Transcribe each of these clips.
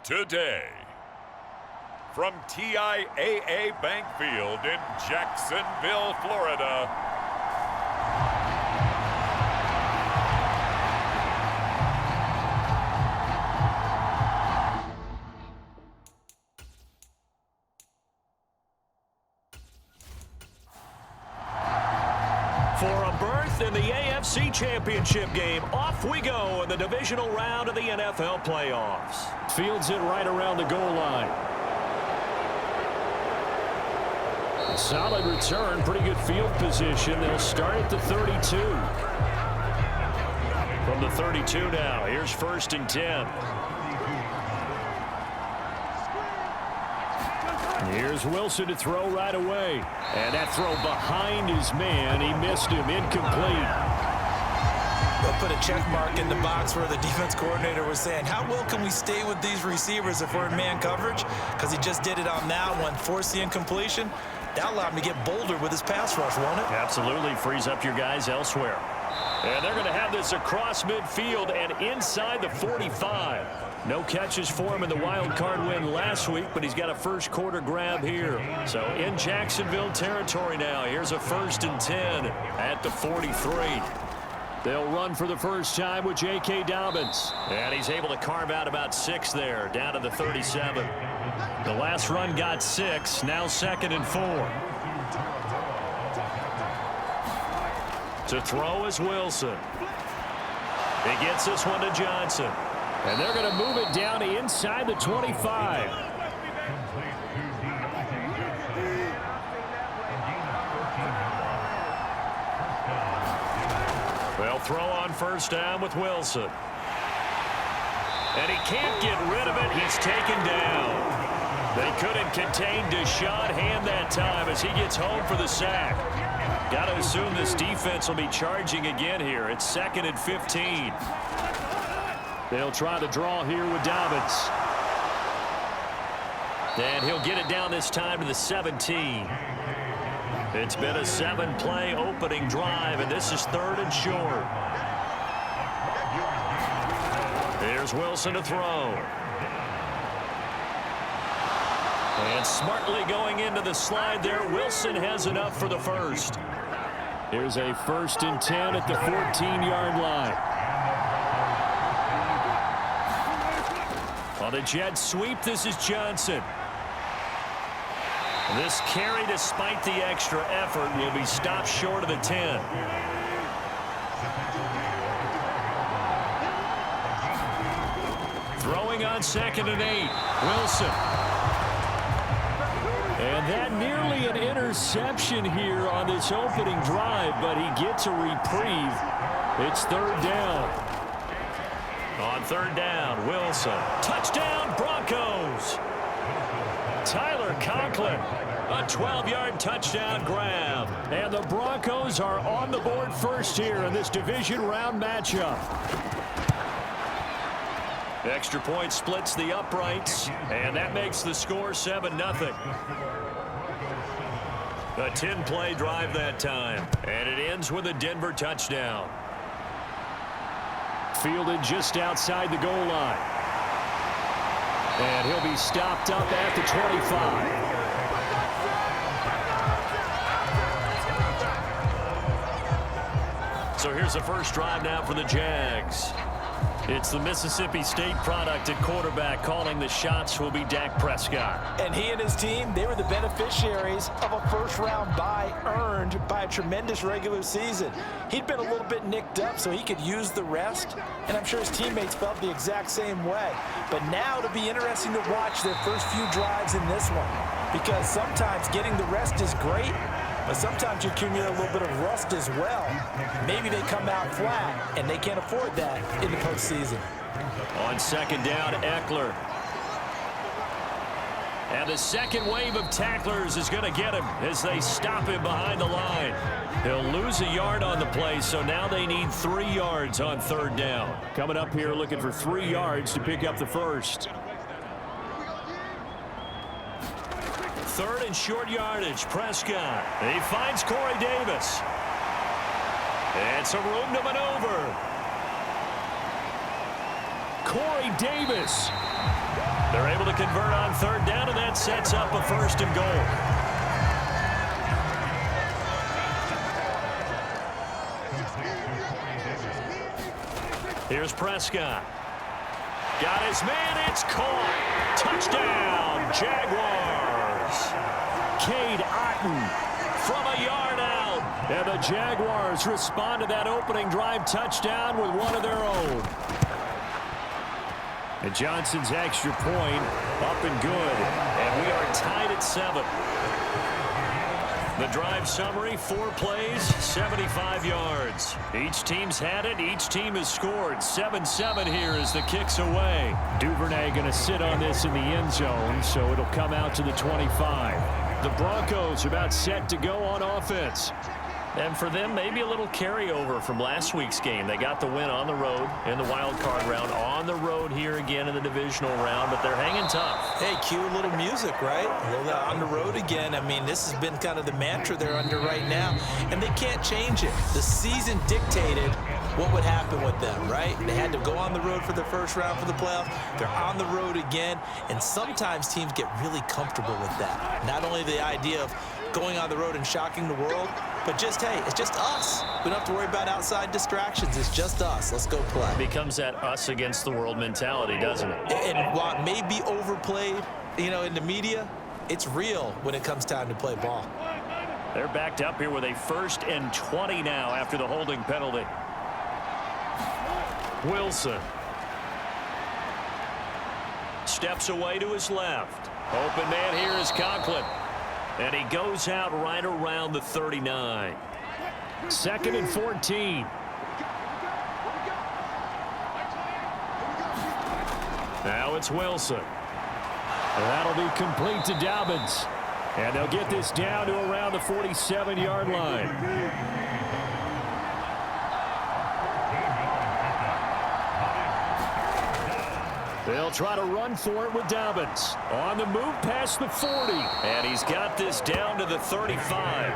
today. From TIAA Bank Field in Jacksonville, Florida, for a berth in the AFC Championship game. Off we go in the divisional round of the NFL playoffs. Fields it right around the goal line. A solid return, pretty good field position. They'll start at the 32. From the 32 now, here's 1st and 10. Here's Wilson to throw right away. And that throw behind his man. He missed him. Incomplete. They'll put a check mark in the box where the defense coordinator was saying, how well can we stay with these receivers if we're in man coverage? Because he just did it on that one. Forced the incompletion. That allowed him to get bolder with his pass rush, won't it? Absolutely. Frees up your guys elsewhere. And they're going to have this across midfield and inside the 45. No catches for him in the wild card win last week, but he's got a first quarter grab here. So in Jacksonville territory now. Here's a 1st and 10 at the 43. They'll run for the first time with J.K. Dobbins. And he's able to carve out about 6 there, down to the 37. The last run got 6, now 2nd and 4. To throw is Wilson. He gets this one to Johnson. And they're going to move it down to inside the 25. They'll throw on 1st down with Wilson. And he can't get rid of it. He's taken down. They couldn't contain Deshaun Hand that time as he gets home for the sack. Got to assume this defense will be charging again here. It's 2nd and 15. They'll try the draw here with Dobbins. And he'll get it down this time to the 17. It's been a 7-play opening drive, and this is 3rd and short. Here's Wilson to throw. And smartly going into the slide there, Wilson has enough for the first. Here's a 1st and 10 at the 14-yard line. On the jet sweep, this is Johnson. This carry, despite the extra effort, will be stopped short of the 10. Throwing on 2nd and 8, Wilson. And that nearly an interception here on this opening drive, but he gets a reprieve. It's 3rd down. On 3rd down, Wilson. Touchdown, Broncos. Tyler Conklin, a 12-yard touchdown grab. And the Broncos are on the board first here in this division round matchup. Extra point splits the uprights, and that makes the score 7-0. A 10-play drive that time, and it ends with a Denver touchdown. Fielded just outside the goal line. And he'll be stopped up at the 25. So here's the first drive now for the Jags. It's the Mississippi State product at quarterback. Calling the shots will be Dak Prescott. And he and his team, they were the beneficiaries of a first-round bye earned by a tremendous regular season. He'd been a little bit nicked up, so he could use the rest, and I'm sure his teammates felt the exact same way. But now it'll be interesting to watch their first few drives in this one, because sometimes getting the rest is great, but sometimes you accumulate a little bit of rust as well. Maybe they come out flat, and they can't afford that in the postseason. On 2nd down, Eckler. And the second wave of tacklers is going to get him as they stop him behind the line. He'll lose a yard on the play, so now they need 3 yards on 3rd down. Coming up here looking for 3 yards to pick up the first. 3rd and short yardage, Prescott. He finds Corey Davis. And some room to maneuver. Corey Davis They're able to convert on third down, and that sets up a 1st and goal. Here's Prescott. Got his man. It's caught. Touchdown, Jaguars. Cade Otton from a yard out. And the Jaguars respond to that opening drive touchdown with one of their own. And Johnson's extra point up and good. And we are tied at 7. The drive summary, 4 plays, 75 yards. Each team's had it. Each team has scored. 7-7 here as the kick's away. Duvernay going to sit on this in the end zone, so it'll come out to the 25. The Broncos are about set to go on offense. And for them, maybe a little carryover from last week's game. They got the win on the road in the wild card round, on the road here again in the divisional round, but they're hanging tough. Hey, cue a little music, right? A little on the road again. I mean, this has been kind of the mantra they're under right now, and they can't change it. The season dictated what would happen with them, right? They had to go on the road for the first round for the playoffs. They're on the road again, and sometimes teams get really comfortable with that. Not only the idea of going on the road and shocking the world, but just, hey, it's just us. We don't have to worry about outside distractions. It's just us. Let's go play. It becomes that us against the world mentality, doesn't it? And while it may be overplayed, you know, in the media, it's real when it comes time to play ball. They're backed up here with a 1st and 20 now after the holding penalty. Wilson steps away to his left. Open man here is Conklin. And he goes out right around the 39. 2nd and 14. Now it's Wilson. And that'll be complete to Dobbins. And they'll get this down to around the 47-yard line. They'll try to run for it with Dobbins. On the move past the 40. And he's got this down to the 35.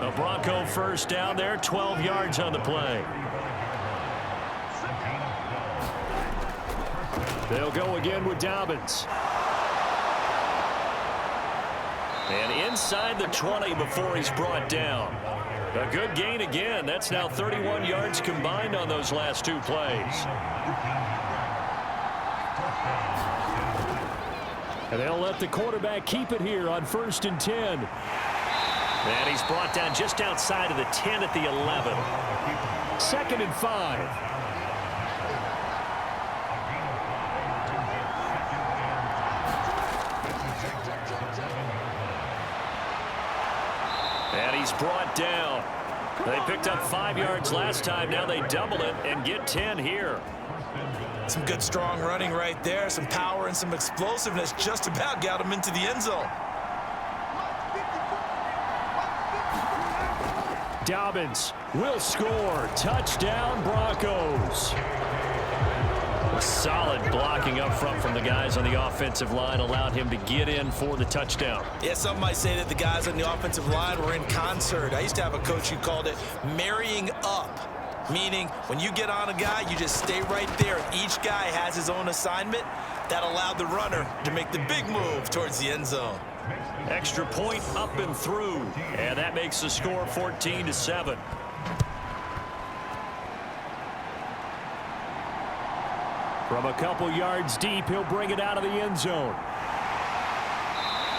A Bronco 1st down there, 12 yards on the play. They'll go again with Dobbins. And inside the 20 before he's brought down. A good gain again. That's now 31 yards combined on those last 2 plays. And they'll let the quarterback keep it here on 1st and 10. And he's brought down just outside of the 10 at the 11. 2nd and 5. And he's brought down. They picked up 5 yards last time. Now they double it and get 10 here. Some good, strong running right there. Some power and some explosiveness just about got him into the end zone. Dobbins will score. Touchdown, Broncos. Solid blocking up front from the guys on the offensive line allowed him to get in for the touchdown. Yeah, some might say that the guys on the offensive line were in concert. I used to have a coach who called it marrying up. Meaning, when you get on a guy, you just stay right there. Each guy has his own assignment. That allowed the runner to make the big move towards the end zone. Extra point up and through. And that makes the score 14-7. From a couple yards deep, he'll bring it out of the end zone.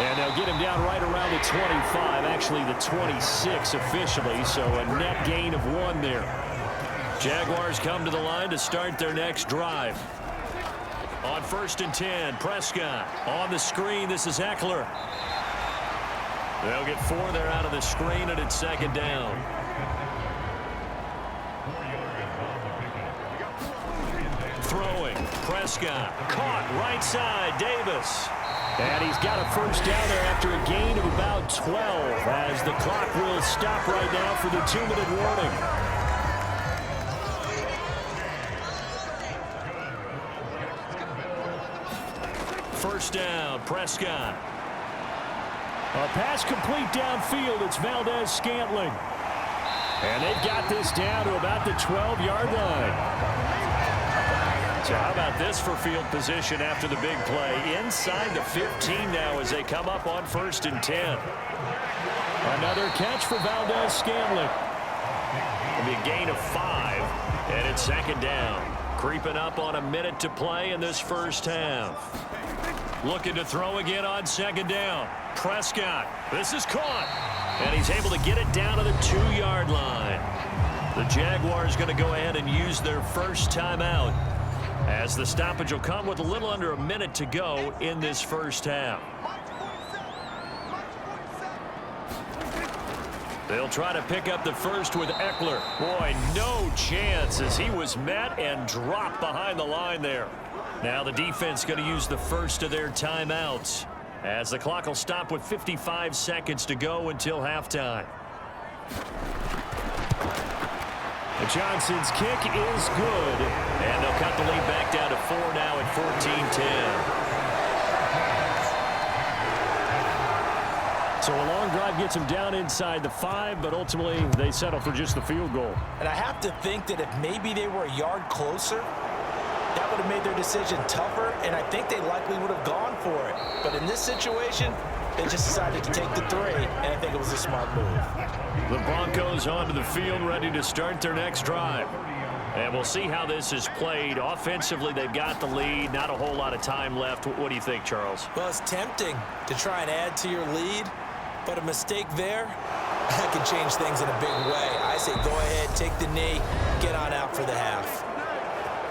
And they'll get him down right around the 25, actually the 26 officially, so a net gain of 1 there. Jaguars come to the line to start their next drive. On 1st and 10, Prescott on the screen. This is Eckler. They'll get 4 there out of the screen, and it's 2nd down. Throwing, Prescott caught right side, Davis. And he's got a 1st down there after a gain of about 12 as the clock will stop right now for the 2-minute warning. 1st down, Prescott. A pass complete downfield. It's Valdez-Scantling. And they've got this down to about the 12-yard line. So how about this for field position after the big play? Inside the 15 now as they come up on 1st and 10. Another catch for Valdez-Scantling. It'll be a gain of 5, and it's 2nd down. Creeping up on a minute to play in this first half. Looking to throw again on 2nd down. Prescott. This is caught. And he's able to get it down to the 2-yard line. The Jaguars going to go ahead and use their first timeout, as the stoppage will come with a little under a minute to go in this first half. They'll try to pick up the first with Eckler. Boy, no chance as he was met and dropped behind the line there. Now the defense going to use the first of their timeouts, as the clock will stop with 55 seconds to go until halftime. Johnson's kick is good, and they'll cut the lead back down to 4 now at 14-10. So a long drive gets them down inside the 5, but ultimately they settle for just the field goal. And I have to think that if maybe they were a yard closer, that would have made their decision tougher, and I think they likely would have gone for it. But in this situation, they just decided to take the 3, and I think it was a smart move. The Broncos onto the field, ready to start their next drive. And we'll see how this is played. Offensively, they've got the lead. Not a whole lot of time left. What do you think, Charles? Well, it's tempting to try and add to your lead, but a mistake there, that can change things in a big way. I say go ahead, take the knee, get on out for the half.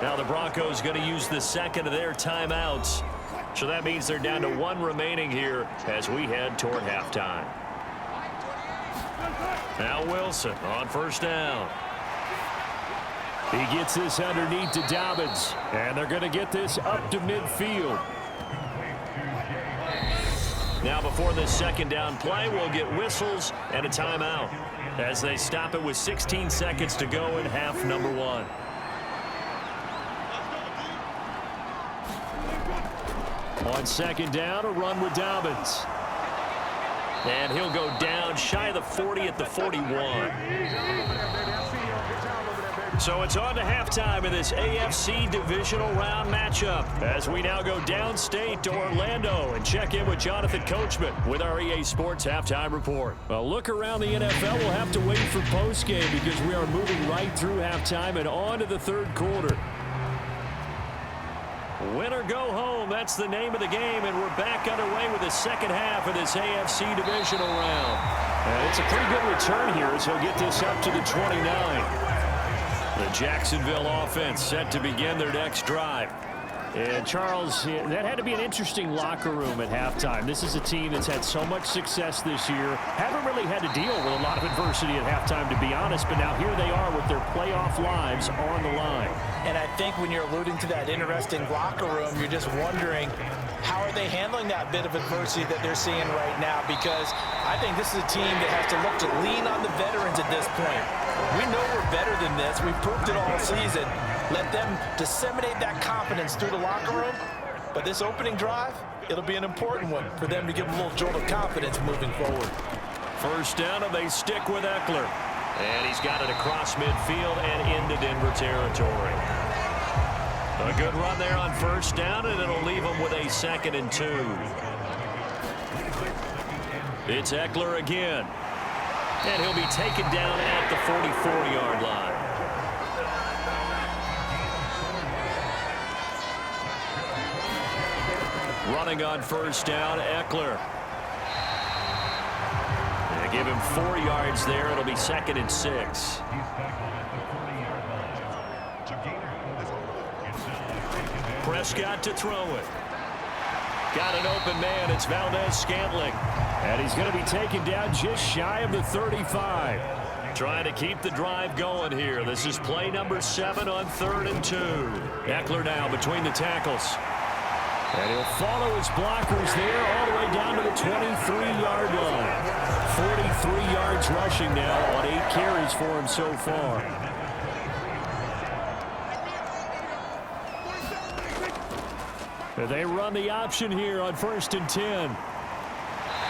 Now the Broncos going to use the second of their timeouts. So that means they're down to 1 remaining here as we head toward halftime. Now Wilson on 1st down. He gets this underneath to Dobbins, and they're going to get this up to midfield. Now before this 2nd down play, we'll get whistles and a timeout as they stop it with 16 seconds to go in half number 1. On 2nd down, a run with Dobbins. And he'll go down shy of the 40 at the 41. So it's on to halftime in this AFC divisional round matchup as we now go downstate to Orlando and check in with Jonathan Coachman with our EA Sports Halftime Report. Well, look around the NFL. We'll have to wait for postgame because we are moving right through halftime and on to the 3rd quarter. Win or go home, that's the name of the game, and we're back underway with the 2nd half of this AFC divisional round. And it's a pretty good return here as he'll get this up to the 29. The Jacksonville offense set to begin their next drive. And Charles, that had to be an interesting locker room at halftime. This is a team that's had so much success this year. Haven't really had to deal with a lot of adversity at halftime, to be honest, but now here they are with their playoff lives on the line. And I think when you're alluding to that interesting locker room, you're just wondering, how are they handling that bit of adversity that they're seeing right now? Because I think this is a team that has to look to lean on the veterans at this point. We know we're better than this. We've proved it all season. Let them disseminate that confidence through the locker room. But this opening drive, it'll be an important one for them to give them a little jolt of confidence moving forward. 1st down, and they stick with Eckler. And he's got it across midfield and into Denver territory. A good run there on 1st down, and it'll leave them with a 2nd and 2. It's Eckler again. And he'll be taken down at the 44-yard line. Running on 1st down, Eckler. They give him 4 yards there. It'll be 2nd and 6. Prescott to throw it. Got an open man. It's Valdez-Scantling. And he's going to be taken down just shy of the 35. Trying to keep the drive going here. This is play number 7 on 3rd and 2. Eckler now between the tackles. And he'll follow his blockers there all the way down to the 23-yard line. 43 yards rushing now on 8 carries for him so far. They run the option here on 1st and 10.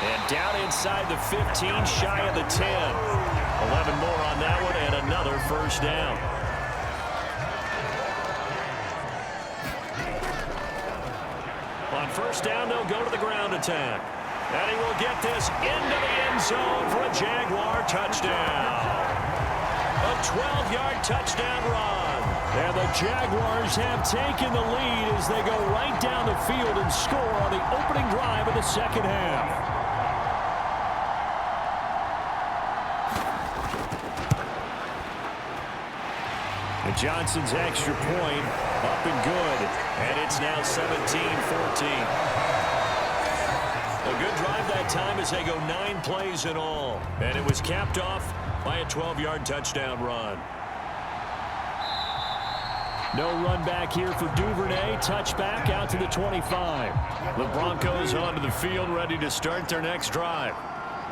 And down inside the 15, shy of the 10. 11 more on that one, and another 1st down. On first down, they'll go to the ground attack. And he will get this into the end zone for a Jaguar touchdown. A 12-yard touchdown run. And the Jaguars have taken the lead as they go right down the field and score on the opening drive of the second half. And Johnson's extra point up and good. And it's now 17-14. A good drive that time as they go 9 plays in all. And it was capped off by a 12-yard touchdown run. No run back here for Duvernay. Touchback out to the 25. The Broncos onto the field ready to start their next drive.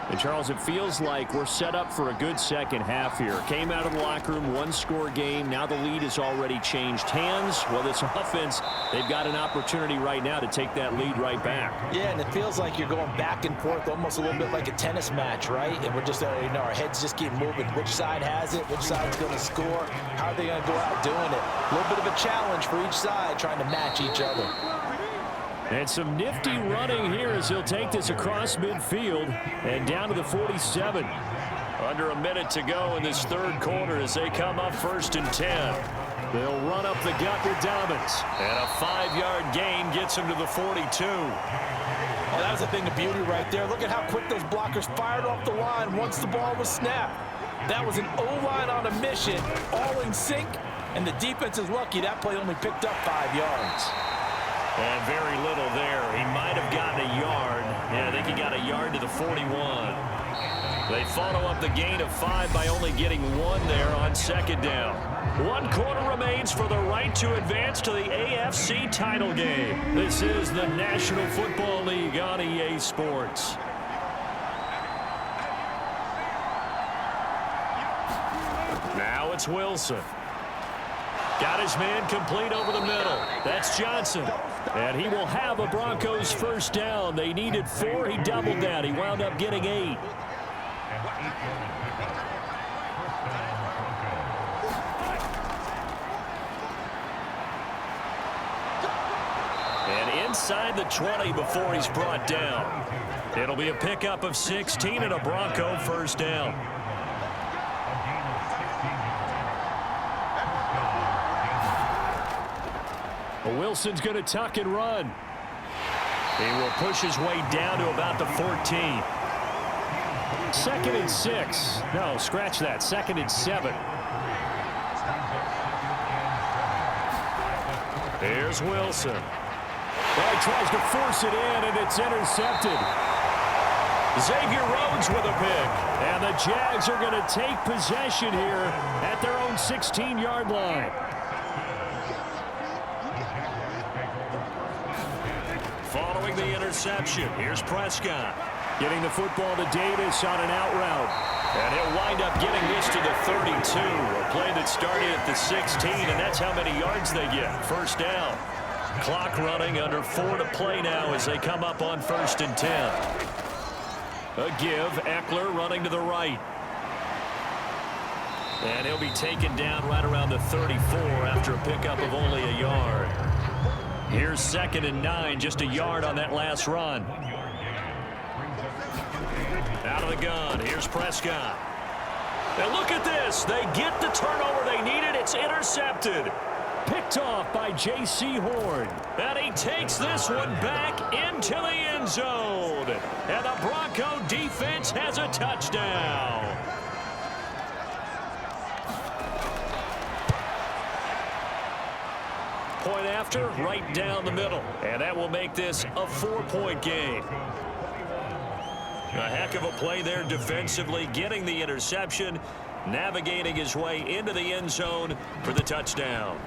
And Charles, it feels like we're set up for a good second half here. Came out of the locker room, 1-score game. Now the lead has already changed hands. Well, this offense, they've got an opportunity right now to take that lead right back. Yeah, and it feels like you're going back and forth, almost a little bit like a tennis match, right? And we're just, our heads just keep moving. Which side has it? Which side's going to score? How are they going to go out doing it? A little bit of a challenge for each side, trying to match each other. And some nifty running here as he'll take this across midfield and down to the 47. Under a minute to go in this third quarter as they come up 1st and 10. They'll run up the gut with Dobbins. And a 5-yard gain gets him to the 42. Oh, that was a thing of beauty right there. Look at how quick those blockers fired off the line once the ball was snapped. That was an O-line on a mission, all in sync, and the defense is lucky that play only picked up 5 yards. And very little there. He might have gotten a yard. Yeah, I think he got a yard to the 41. They follow up the gain of 5 by only getting 1 there on second down. 1 quarter remains for the right to advance to the AFC title game. This is the National Football League on EA Sports. Now it's Wilson. Got his man complete over the middle. That's Johnson. And he will have a Broncos first down. They needed 4. He doubled that. He wound up getting 8. And inside the 20 before he's brought down. It'll be a pickup of 16 and a Bronco first down. Wilson's going to tuck and run. He will push his way down to about the 14. 2nd and 6. No, scratch that. 2nd and 7. Here's Wilson. Well, he tries to force it in, and it's intercepted. Xavier Rhodes with a pick. And the Jags are going to take possession here at their own 16-yard line. Following the interception, here's Prescott. Getting the football to Davis on an out route. And he'll wind up getting this to the 32. A play that started at the 16, and that's how many yards they get. First down. Clock running, under 4 to play now as they come up on 1st and 10. A give, Eckler running to the right. And he'll be taken down right around the 34 after a pickup of only a yard. Here's 2nd and 9, just a yard on that last run. Out of the gun, here's Prescott. And look at this. They get the turnover they needed. It's intercepted. Picked off by J.C. Horn. And he takes this one back into the end zone. And the Bronco defense has a touchdown. Point after, right down the middle. And that will make this a 4-point game. A heck of a play there defensively, getting the interception, navigating his way into the end zone for the touchdown.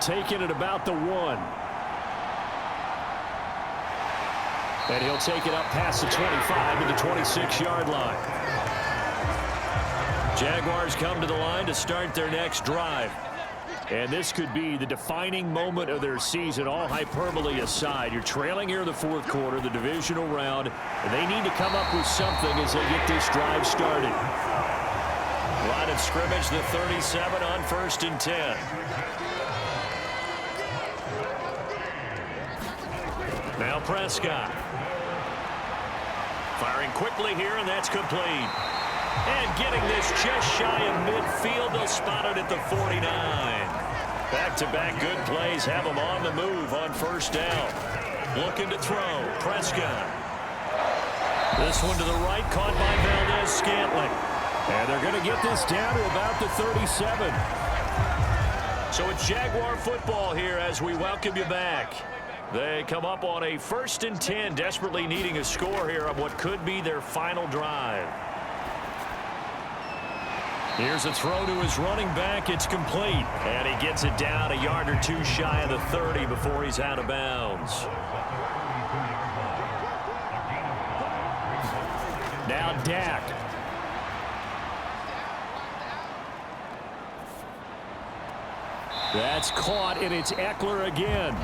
Taking it about the 1. And he'll take it up past the 25 to the 26-yard line. Jaguars come to the line to start their next drive. And this could be the defining moment of their season, all hyperbole aside. You're trailing here in the 4th quarter, the divisional round, and they need to come up with something as they get this drive started. Line of scrimmage, the 37 on 1st and 10. Now Prescott. Firing quickly here, and that's complete. And getting this just shy of midfield. They'll spot it at the 49. Back-to-back good plays have them on the move on first down. Looking to throw. Prescott. This one to the right, caught by Valdez-Scantling. And they're going to get this down to about the 37. So it's Jaguar football here as we welcome you back. They come up on a 1st and 10, desperately needing a score here on what could be their final drive. Here's a throw to his running back. It's complete. And he gets it down a yard or two shy of the 30 before he's out of bounds. Now Dak. That's caught, and it's Eckler again.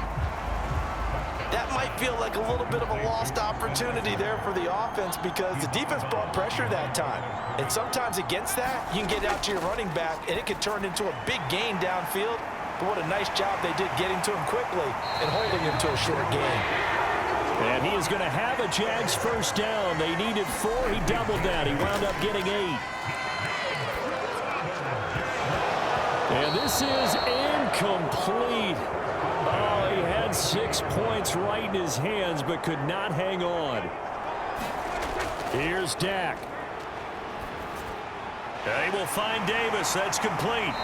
That might feel like a little bit of a lost opportunity there for the offense because the defense brought pressure that time. And sometimes against that, you can get out to your running back, and it can turn into a big gain downfield. But what a nice job they did getting to him quickly and holding him to a short gain. And he is going to have a Jags first down. They needed 4. He doubled that. He wound up getting 8. And this is incomplete. Oh, he had 6 points right in his hands, but could not hang on. Here's Dak. They will find Davis. That's complete.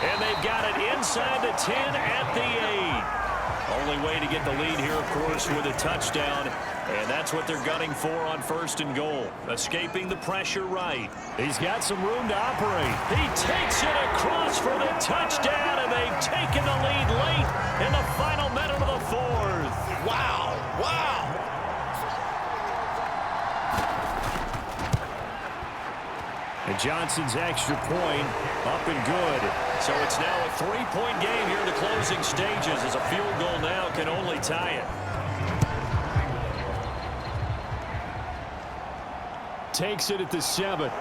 And they've got it inside the 10 at the 8. Only way to get the lead here, of course, with a touchdown. And that's what they're gunning for on 1st and goal. Escaping the pressure right. He's got some room to operate. He takes it across for the touchdown, and they've taken the lead late in the final minute of the 4th. Wow, wow. And Johnson's extra point up and good. So it's now a 3-point game here in the closing stages as a field goal now can only tie it. Takes it at the 7.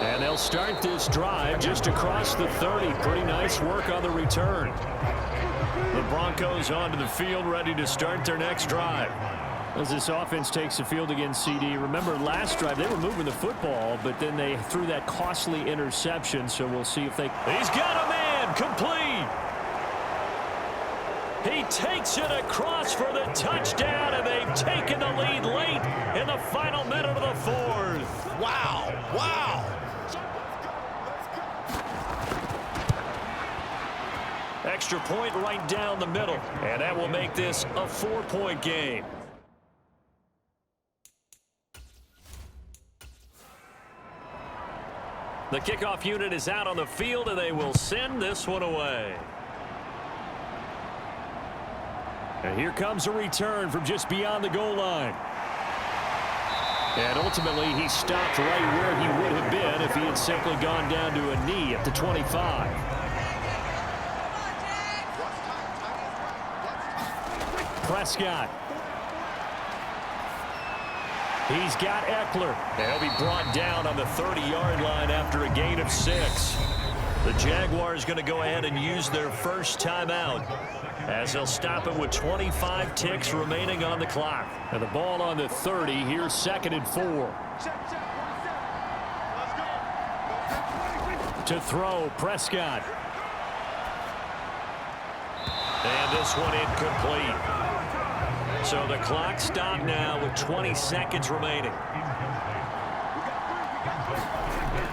And they'll start this drive just across the 30. Pretty nice work on the return. The Broncos onto the field ready to start their next drive. As this offense takes the field against CD. Remember last drive they were moving the football, but then they threw that costly interception, so we'll see if they... He's got a man! Complete! He takes it across for the touchdown, and they've taken the lead late in the final minute of the 4th. Wow, wow. Extra point right down the middle, and that will make this a 4-point game. The kickoff unit is out on the field, and they will send this one away. And here comes a return from just beyond the goal line. And ultimately, he stopped right where he would have been if he had simply gone down to a knee at the 25. Prescott. He's got Eckler. He'll be brought down on the 30-yard line after a gain of 6. The Jaguars going to go ahead and use their first timeout as they'll stop it with 25 ticks remaining on the clock. And the ball on the 30. Here's 2nd and 4. To throw, Prescott. And this one incomplete. So the clock stopped now with 20 seconds remaining.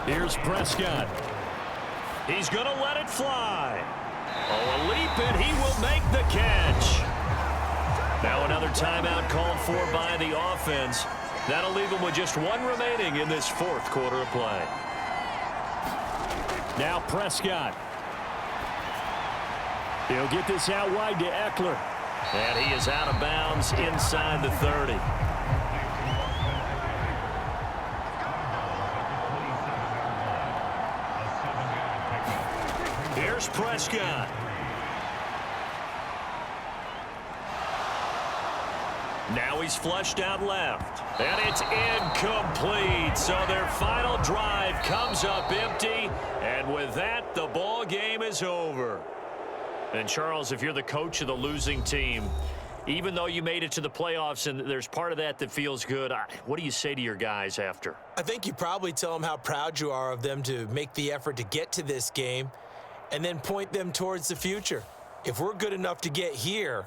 Here's Prescott. He's going to let it fly. Oh, a leap, and he will make the catch. Now another timeout called for by the offense. That'll leave them with just 1 remaining in this 4th quarter of play. Now Prescott. He'll get this out wide to Eckler. And he is out of bounds inside the 30. Here's Prescott. Now he's flushed out left. And it's incomplete. So their final drive comes up empty. And with that, the ball game is over. And, Charles, if you're the coach of the losing team, even though you made it to the playoffs and there's part of that that feels good, what do you say to your guys after? I think you probably tell them how proud you are of them to make the effort to get to this game and then point them towards the future. If we're good enough to get here,